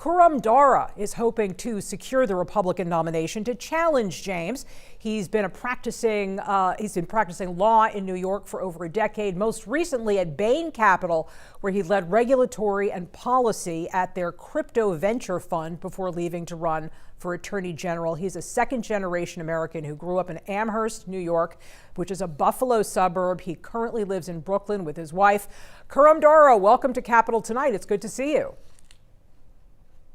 Khurram Dara is hoping to secure the Republican nomination to challenge James. He's been practicing law in New York for over a decade, most recently at Bain Capital, where he led regulatory and policy at their crypto venture fund before leaving to run for Attorney General. He's a second-generation American who grew up in Amherst, New York, which is a Buffalo suburb. He currently lives in Brooklyn with his wife. Khurram Dara, welcome to Capitol tonight. It's good to see you.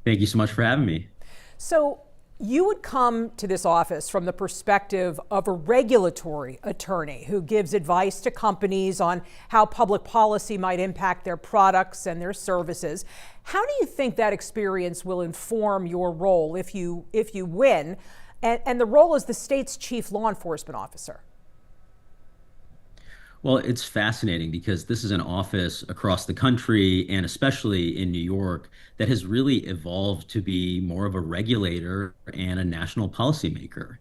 Thank you so much for having me. So you would come to this office from the perspective of a regulatory attorney who gives advice to companies on how public policy might impact their products and their services. How do you think that experience will inform your role if you win, and the role as the state's chief law enforcement officer? Well, it's fascinating because this is an office across the country and especially in New York that has really evolved to be more of a regulator and a national policymaker.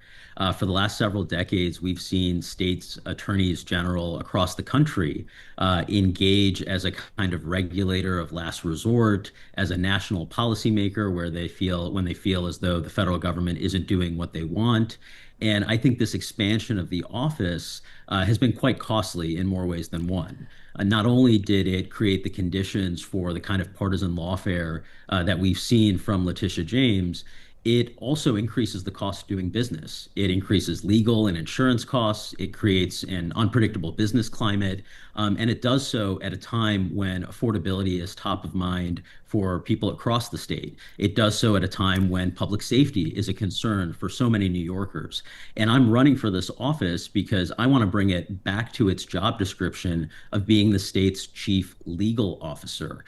For the last several decades, we've seen states' attorneys general across the country engage as a kind of regulator of last resort, as a national policymaker when they feel as though the federal government isn't doing what they want. And I think this expansion of the office has been quite costly in more ways than one. Not only did it create the conditions for the kind of partisan lawfare that we've seen from Letitia James, it also increases the cost of doing business. It increases legal and insurance costs. It creates an unpredictable business climate. And it does so at a time when affordability is top of mind for people across the state. It does so at a time when public safety is a concern for so many New Yorkers. And I'm running for this office because I want to bring it back to its job description of being the state's chief legal officer.